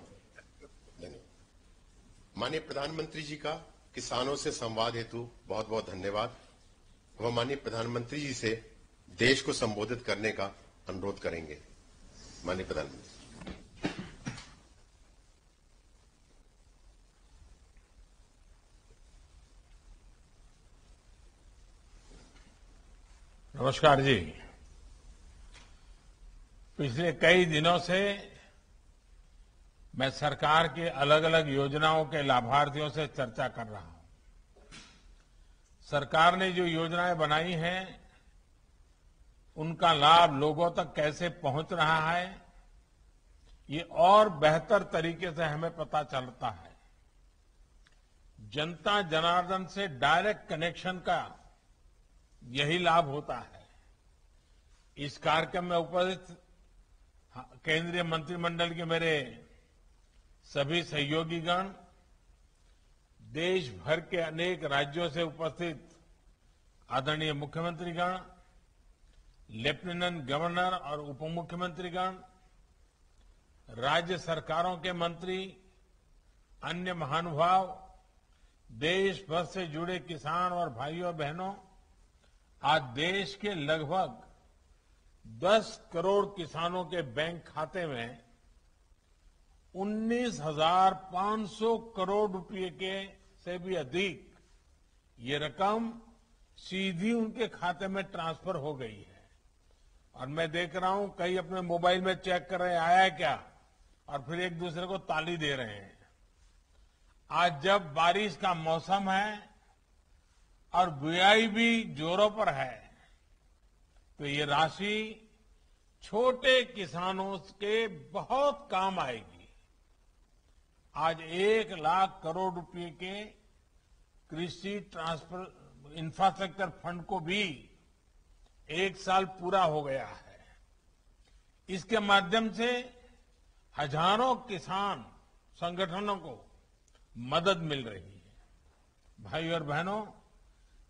धन्यवाद। माननीय प्रधानमंत्री जी का किसानों से संवाद हेतु बहुत बहुत धन्यवाद। वह माननीय प्रधानमंत्री जी से देश को संबोधित करने का अनुरोध करेंगे। माननीय प्रधानमंत्री। नमस्कार जी। पिछले कई दिनों से मैं सरकार की अलग अलग योजनाओं के लाभार्थियों से चर्चा कर रहा हूं। सरकार ने जो योजनाएं बनाई हैं, उनका लाभ लोगों तक कैसे पहुंच रहा है, ये और बेहतर तरीके से हमें पता चलता है। जनता जनार्दन से डायरेक्ट कनेक्शन का यही लाभ होता है। इस कार्यक्रम में उपस्थित केंद्रीय मंत्रिमंडल के मेरे सभी सहयोगीगण, देश भर के अनेक राज्यों से उपस्थित आदरणीय मुख्यमंत्रीगण, लेफ्टिनेंट गवर्नर और उप मुख्यमंत्रीगण, राज्य सरकारों के मंत्री, अन्य महानुभाव, देश भर से जुड़े किसान और भाइयों और बहनों, आज देश के लगभग 10 करोड़ किसानों के बैंक खाते में 19,500 करोड़ रुपए के से भी अधिक ये रकम सीधी उनके खाते में ट्रांसफर हो गई है। और मैं देख रहा हूं कई अपने मोबाइल में चेक कर रहे हैं आया क्या, और फिर एक दूसरे को ताली दे रहे हैं। आज जब बारिश का मौसम है और बुआई भी जोरों पर है, तो ये राशि छोटे किसानों के बहुत काम आएगी। आज 1 लाख करोड़ रुपए के कृषि ट्रांसफर इंफ्रास्ट्रक्चर फंड को भी 1 साल पूरा हो गया है। इसके माध्यम से हजारों किसान संगठनों को मदद मिल रही है। भाई और बहनों,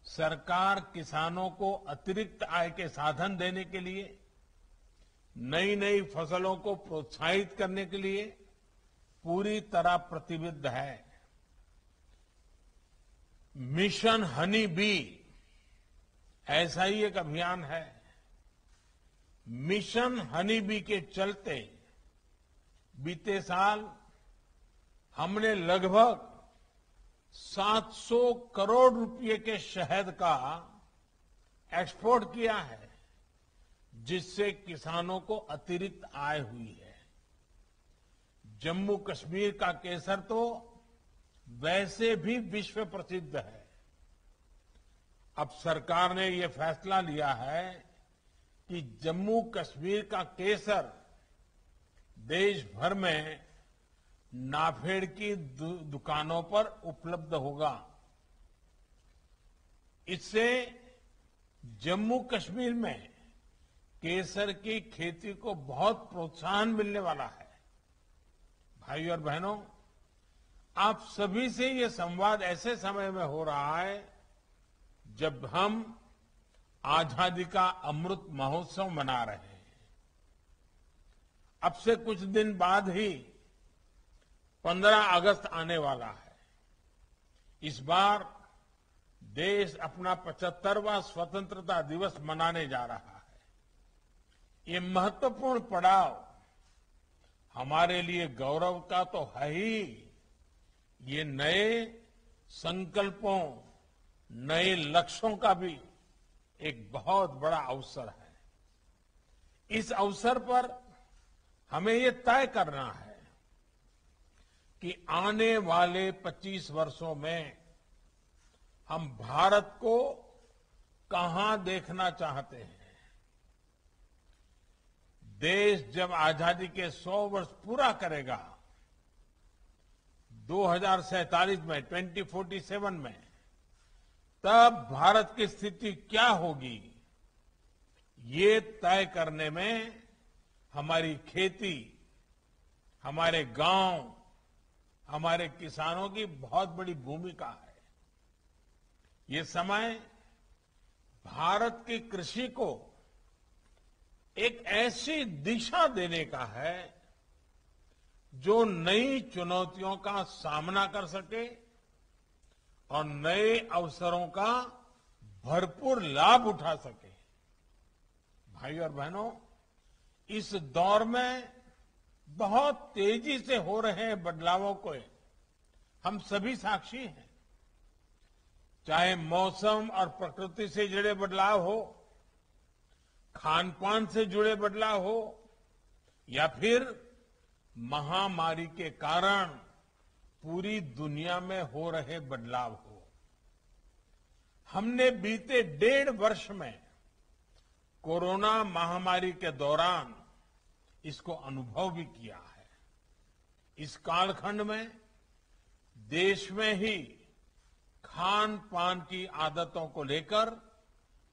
सरकार किसानों को अतिरिक्त आय के साधन देने के लिए, नई नई फसलों को प्रोत्साहित करने के लिए पूरी तरह प्रतिबद्ध है। मिशन हनी बी ऐसा ही एक अभियान है। मिशन हनी बी के चलते बीते साल हमने लगभग 700 करोड़ रुपए के शहद का एक्सपोर्ट किया है, जिससे किसानों को अतिरिक्त आय हुई है। जम्मू कश्मीर का केसर तो वैसे भी विश्व प्रसिद्ध है। अब सरकार ने ये फैसला लिया है कि जम्मू कश्मीर का केसर देश भर में नाफेड की दुकानों पर उपलब्ध होगा। इससे जम्मू कश्मीर में केसर की खेती को बहुत प्रोत्साहन मिलने वाला है। भाइयों और बहनों, आप सभी से ये संवाद ऐसे समय में हो रहा है जब हम आजादी का अमृत महोत्सव मना रहे हैं। अब से कुछ दिन बाद ही 15 अगस्त आने वाला है। इस बार देश अपना 75वां स्वतंत्रता दिवस मनाने जा रहा है। ये महत्वपूर्ण पड़ाव हमारे लिए गौरव का तो है ही, ये नए संकल्पों, नए लक्ष्यों का भी एक बहुत बड़ा अवसर है। इस अवसर पर हमें ये तय करना है कि आने वाले 25 वर्षों में हम भारत को कहां देखना चाहते हैं। देश जब आजादी के 100 वर्ष पूरा करेगा 2047 में, 2047 में, तब भारत की स्थिति क्या होगी, ये तय करने में हमारी खेती, हमारे गांव, हमारे किसानों की बहुत बड़ी भूमिका है। ये समय भारत की कृषि को एक ऐसी दिशा देने का है जो नई चुनौतियों का सामना कर सके और नए अवसरों का भरपूर लाभ उठा सके। भाई और बहनों, इस दौर में बहुत तेजी से हो रहे बदलावों को हम सभी साक्षी हैं। चाहे मौसम और प्रकृति से जुड़े बदलाव हो, खान पान से जुड़े बदलाव हो, या फिर महामारी के कारण पूरी दुनिया में हो रहे बदलाव हो। हमने बीते 1.5 वर्ष में कोरोना महामारी के दौरान इसको अनुभव भी किया है। इस कालखंड में देश में ही खान पान की आदतों को लेकर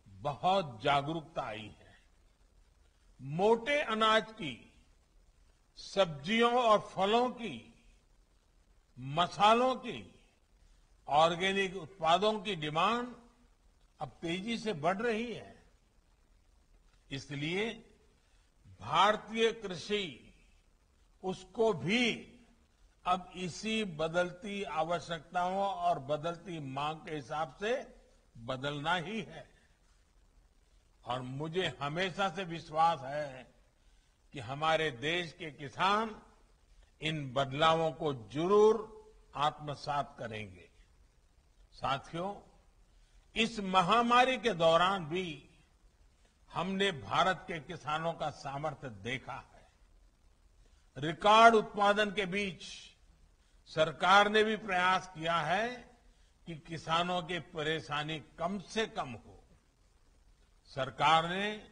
बहुत जागरूकता आई है। मोटे अनाज की, सब्जियों और फलों की, मसालों की, ऑर्गेनिक उत्पादों की डिमांड अब तेजी से बढ़ रही है। इसलिए भारतीय कृषि, उसको भी अब इसी बदलती आवश्यकताओं और बदलती मांग के हिसाब से बदलना ही है। और मुझे हमेशा से विश्वास है कि हमारे देश के किसान इन बदलावों को जरूर आत्मसात करेंगे। साथियों, इस महामारी के दौरान भी हमने भारत के किसानों का सामर्थ्य देखा है। रिकॉर्ड उत्पादन के बीच सरकार ने भी प्रयास किया है कि किसानों की परेशानी कम से कम हो। सरकार ने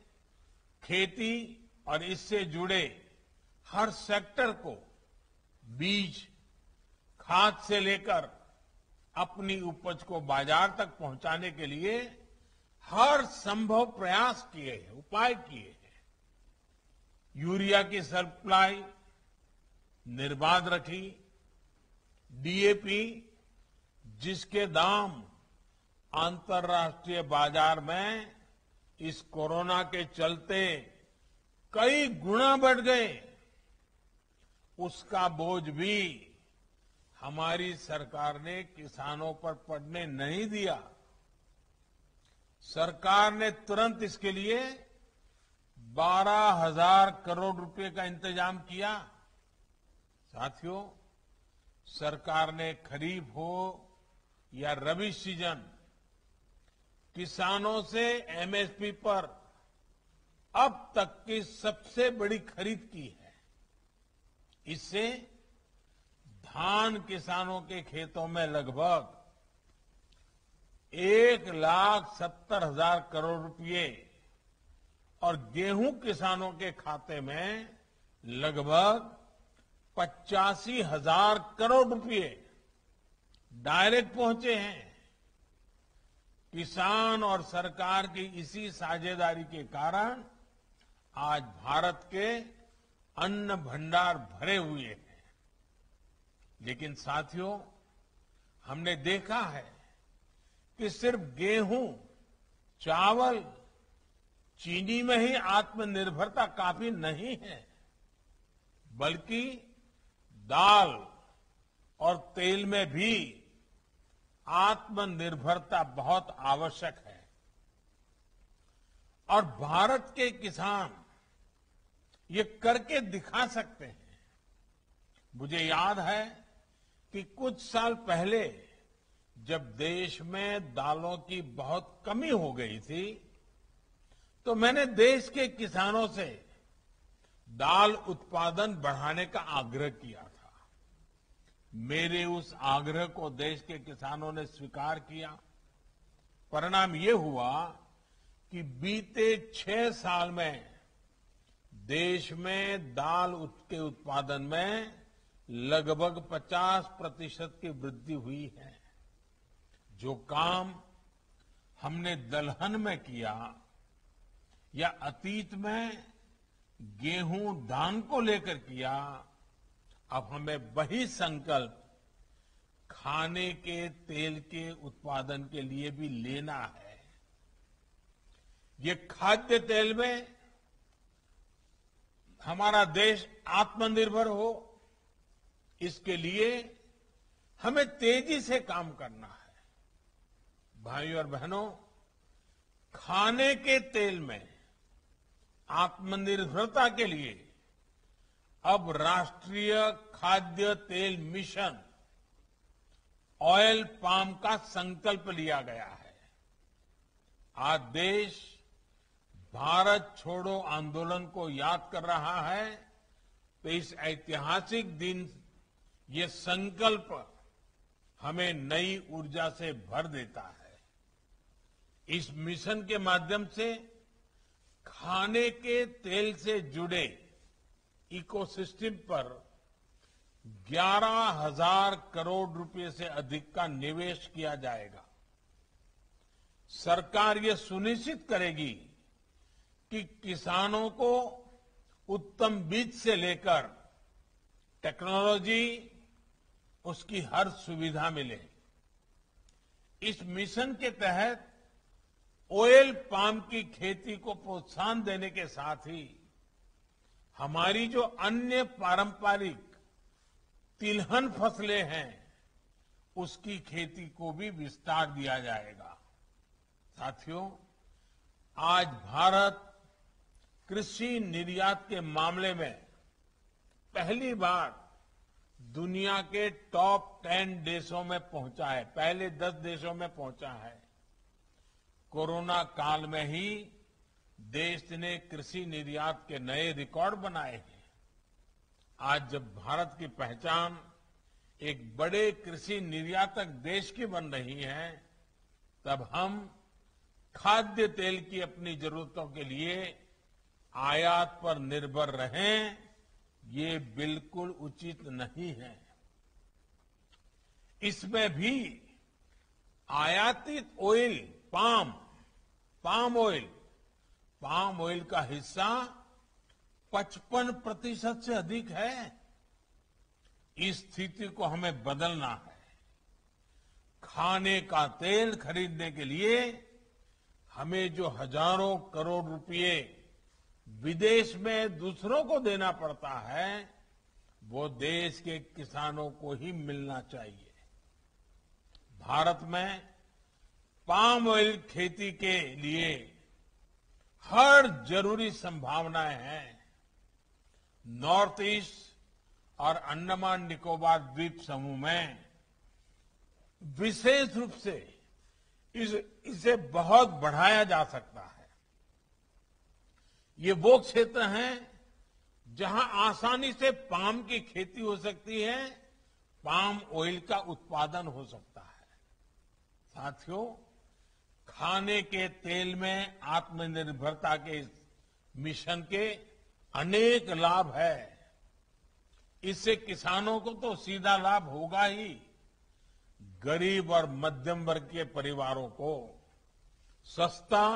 खेती और इससे जुड़े हर सेक्टर को बीज, खाद से लेकर अपनी उपज को बाजार तक पहुंचाने के लिए हर संभव प्रयास किए हैं, उपाय किए हैं। यूरिया की सप्लाई निर्बाध रखी, डीएपी जिसके दाम अंतर्राष्ट्रीय बाजार में इस कोरोना के चलते कई गुना बढ़ गए, उसका बोझ भी हमारी सरकार ने किसानों पर पड़ने नहीं दिया। सरकार ने तुरंत इसके लिए 12,000 करोड़ रुपए का इंतजाम किया। साथियों, सरकार ने खरीफ हो या रबी सीजन, किसानों से एमएसपी पर अब तक की सबसे बड़ी खरीद की है। इससे धान किसानों के खेतों में लगभग 1,70,000 करोड़ रुपए और गेहूं किसानों के खाते में लगभग 85,000 करोड़ रुपए डायरेक्ट पहुंचे हैं। किसान और सरकार की इसी साझेदारी के कारण आज भारत के अन्न भंडार भरे हुए हैं। लेकिन साथियों, हमने देखा है कि सिर्फ गेहूं, चावल, चीनी में ही आत्मनिर्भरता काफी नहीं है, बल्कि दाल और तेल में भी आत्मनिर्भरता बहुत आवश्यक है और भारत के किसान ये करके दिखा सकते हैं। मुझे याद है कि कुछ साल पहले जब देश में दालों की बहुत कमी हो गई थी, तो मैंने देश के किसानों से दाल उत्पादन बढ़ाने का आग्रह किया था। मेरे उस आग्रह को देश के किसानों ने स्वीकार किया। परिणाम ये हुआ कि बीते 6 साल में देश में दाल के उत्पादन में लगभग 50% की वृद्धि हुई है। जो काम हमने दलहन में किया या अतीत में गेहूं धान को लेकर किया, अब हमें वही संकल्प खाने के तेल के उत्पादन के लिए भी लेना है। ये खाद्य तेल में हमारा देश आत्मनिर्भर हो, इसके लिए हमें तेजी से काम करना है। भाइयों और बहनों, खाने के तेल में आत्मनिर्भरता के लिए अब राष्ट्रीय खाद्य तेल मिशन ऑयल पाम का संकल्प लिया गया है। आज देश भारत छोड़ो आंदोलन को याद कर रहा है, तो इस ऐतिहासिक दिन ये संकल्प हमें नई ऊर्जा से भर देता है। इस मिशन के माध्यम से खाने के तेल से जुड़े इकोसिस्टम पर 11,000 करोड़ रुपए से अधिक का निवेश किया जाएगा। सरकार ये सुनिश्चित करेगी कि किसानों को उत्तम बीज से लेकर टेक्नोलॉजी, उसकी हर सुविधा मिले। इस मिशन के तहत ऑयल पाम की खेती को प्रोत्साहन देने के साथ ही हमारी जो अन्य पारंपरिक तिलहन फसलें हैं, उसकी खेती को भी विस्तार दिया जाएगा। साथियों, आज भारत कृषि निर्यात के मामले में पहली बार दुनिया के टॉप 10 देशों में पहुंचा है, पहले 10 देशों में पहुंचा है। कोरोना काल में ही देश ने कृषि निर्यात के नए रिकॉर्ड बनाए हैं। आज जब भारत की पहचान एक बड़े कृषि निर्यातक देश की बन रही है, तब हम खाद्य तेल की अपनी जरूरतों के लिए आयात पर निर्भर रहें, ये बिल्कुल उचित नहीं है। इसमें भी आयातित ऑयल, पाम ऑयल का हिस्सा 55% से अधिक है। इस स्थिति को हमें बदलना है। खाने का तेल खरीदने के लिए हमें जो हजारों करोड़ रुपए विदेश में दूसरों को देना पड़ता है, वो देश के किसानों को ही मिलना चाहिए। भारत में पाम ऑयल खेती के लिए हर जरूरी संभावनाएं हैं। नॉर्थ ईस्ट और अंडमान निकोबार द्वीप समूह में विशेष रूप से इसे बहुत बढ़ाया जा सकता है। ये वो क्षेत्र हैं जहां आसानी से पाम की खेती हो सकती है, पाम ऑयल का उत्पादन हो सकता है। साथियों, खाने के तेल में आत्मनिर्भरता के इस मिशन के अनेक लाभ है। इससे किसानों को तो सीधा लाभ होगा ही, गरीब और मध्यम वर्ग के परिवारों को सस्ता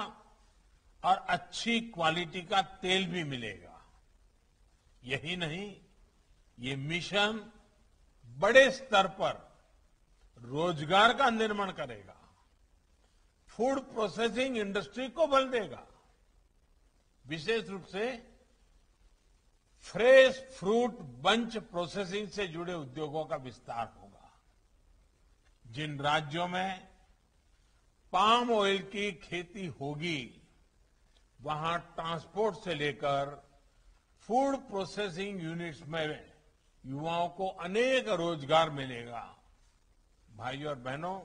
और अच्छी क्वालिटी का तेल भी मिलेगा। यही नहीं, ये मिशन बड़े स्तर पर रोजगार का निर्माण करेगा, फूड प्रोसेसिंग इंडस्ट्री को बल देगा। विशेष रूप से फ्रेश फ्रूट बंच प्रोसेसिंग से जुड़े उद्योगों का विस्तार होगा। जिन राज्यों में पाम ऑयल की खेती होगी वहां ट्रांसपोर्ट से लेकर फूड प्रोसेसिंग यूनिट्स में युवाओं को अनेक रोजगार मिलेगा। भाइयों और बहनों,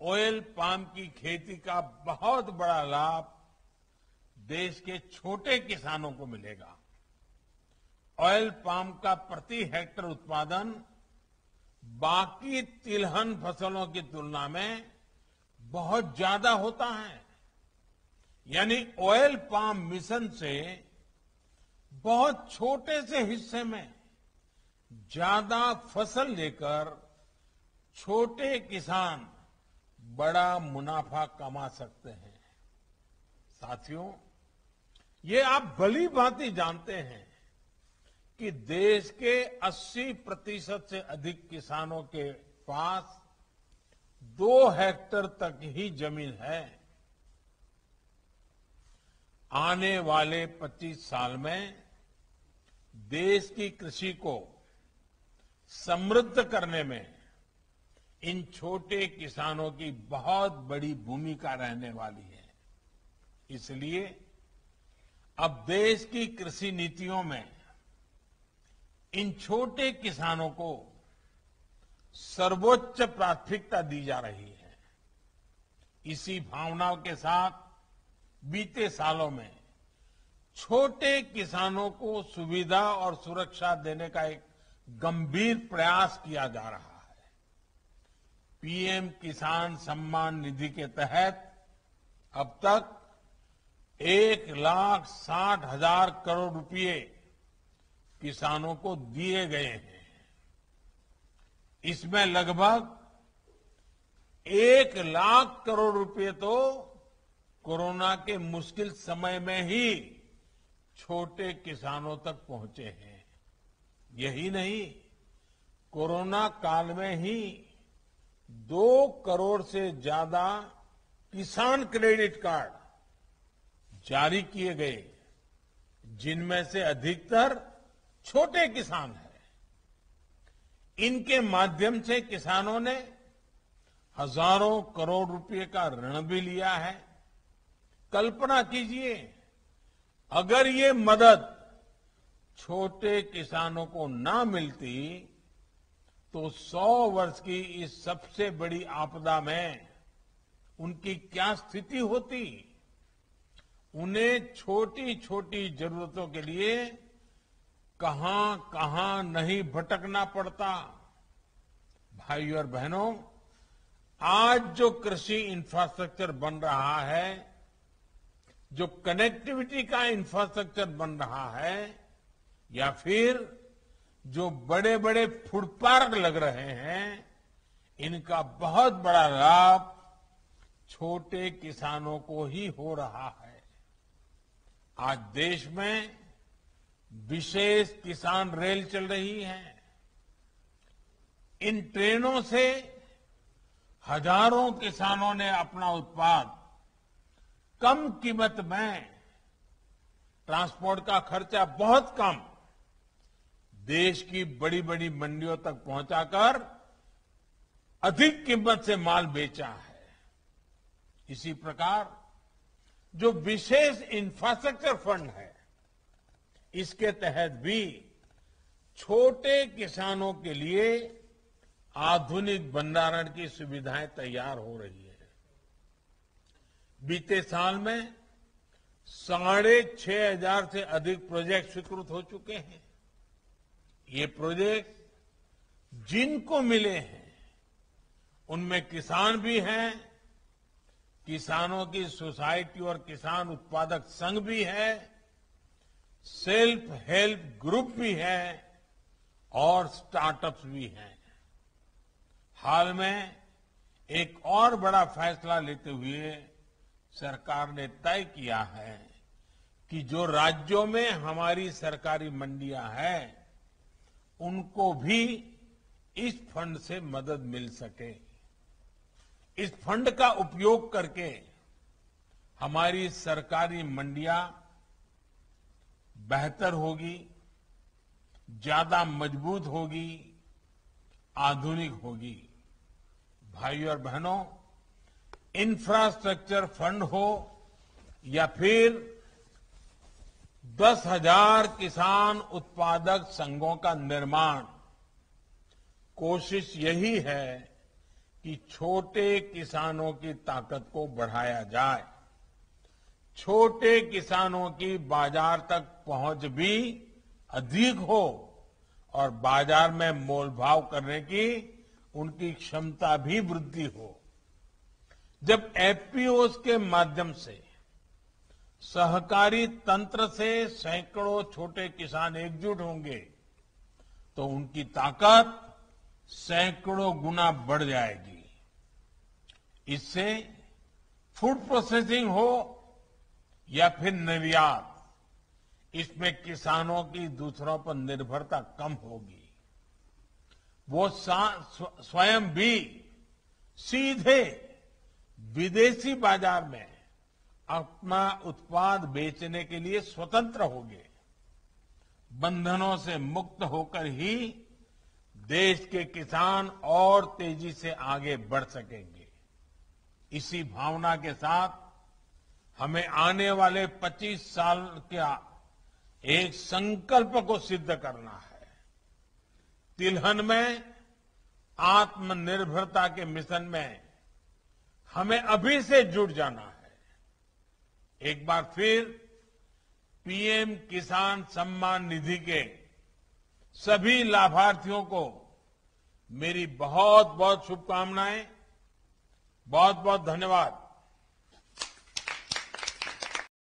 ऑयल पाम की खेती का बहुत बड़ा लाभ देश के छोटे किसानों को मिलेगा। ऑयल पाम का प्रति हेक्टेयर उत्पादन बाकी तिलहन फसलों की तुलना में बहुत ज्यादा होता है। यानी ऑयल पाम मिशन से बहुत छोटे से हिस्से में ज्यादा फसल लेकर छोटे किसान बड़ा मुनाफा कमा सकते हैं। साथियों, ये आप भली भांति जानते हैं कि देश के 80% से अधिक किसानों के पास 2 हेक्टेयर तक ही जमीन है। आने वाले 25 साल में देश की कृषि को समृद्ध करने में इन छोटे किसानों की बहुत बड़ी भूमिका रहने वाली है। इसलिए अब देश की कृषि नीतियों में इन छोटे किसानों को सर्वोच्च प्राथमिकता दी जा रही है। इसी भावनाओं के साथ बीते सालों में छोटे किसानों को सुविधा और सुरक्षा देने का एक गंभीर प्रयास किया जा रहा है। पीएम किसान सम्मान निधि के तहत अब तक 1,60,000 करोड़ रुपए किसानों को दिए गए हैं। इसमें लगभग 1 लाख करोड़ रुपए तो कोरोना के मुश्किल समय में ही छोटे किसानों तक पहुंचे हैं। यही नहीं, कोरोना काल में ही 2 करोड़ से ज्यादा किसान क्रेडिट कार्ड जारी किए गए, जिनमें से अधिकतर छोटे किसान हैं। इनके माध्यम से किसानों ने हजारों करोड़ रुपए का ऋण भी लिया है। कल्पना कीजिए, अगर ये मदद छोटे किसानों को ना मिलती तो 100 वर्ष की इस सबसे बड़ी आपदा में उनकी क्या स्थिति होती। उन्हें छोटी छोटी जरूरतों के लिए कहां कहां नहीं भटकना पड़ता। भाइयों और बहनों, आज जो कृषि इंफ्रास्ट्रक्चर बन रहा है, जो कनेक्टिविटी का इंफ्रास्ट्रक्चर बन रहा है, या फिर जो बड़े बड़े फूड पार्क लग रहे हैं, इनका बहुत बड़ा लाभ छोटे किसानों को ही हो रहा है। आज देश में विशेष किसान रेल चल रही है। इन ट्रेनों से हजारों किसानों ने अपना उत्पाद कम कीमत में, ट्रांसपोर्ट का खर्चा बहुत कम, देश की बड़ी बड़ी मंडियों तक पहुंचाकर अधिक कीमत से माल बेचा है। इसी प्रकार जो विशेष इंफ्रास्ट्रक्चर फंड है, इसके तहत भी छोटे किसानों के लिए आधुनिक भंडारण की सुविधाएं तैयार हो रही है। बीते साल में 6,500 से अधिक प्रोजेक्ट स्वीकृत हो चुके हैं। ये प्रोजेक्ट जिनको मिले हैं, उनमें किसान भी हैं, किसानों की सोसाइटी और किसान उत्पादक संघ भी है, सेल्फ हेल्प ग्रुप भी है और स्टार्टअप्स भी हैं। हाल में एक और बड़ा फैसला लेते हुए सरकार ने तय किया है कि जो राज्यों में हमारी सरकारी मंडियां हैं, उनको भी इस फंड से मदद मिल सके। इस फंड का उपयोग करके हमारी सरकारी मंडियां बेहतर होगी, ज्यादा मजबूत होगी, आधुनिक होगी। भाइयों और बहनों, इंफ्रास्ट्रक्चर फंड हो या फिर 10,000 किसान उत्पादक संघों का निर्माण, कोशिश यही है कि छोटे किसानों की ताकत को बढ़ाया जाए, छोटे किसानों की बाजार तक पहुंच भी अधिक हो और बाजार में मोलभाव करने की उनकी क्षमता भी वृद्धि हो। जब एफपीओस के माध्यम से सहकारी तंत्र से सैकड़ों छोटे किसान एकजुट होंगे तो उनकी ताकत सैकड़ों गुना बढ़ जाएगी। इससे फूड प्रोसेसिंग हो या फिर निर्यात, इसमें किसानों की दूसरों पर निर्भरता कम होगी। वो स्वयं भी सीधे विदेशी बाजार में अपना उत्पाद बेचने के लिए स्वतंत्र होंगे। बंधनों से मुक्त होकर ही देश के किसान और तेजी से आगे बढ़ सकेंगे। इसी भावना के साथ हमें आने वाले 25 साल का एक संकल्प को सिद्ध करना है। तिलहन में आत्मनिर्भरता के मिशन में हमें अभी से जुट जाना है। एक बार फिर पीएम किसान सम्मान निधि के सभी लाभार्थियों को मेरी बहुत बहुत शुभकामनाएं, बहुत बहुत धन्यवाद।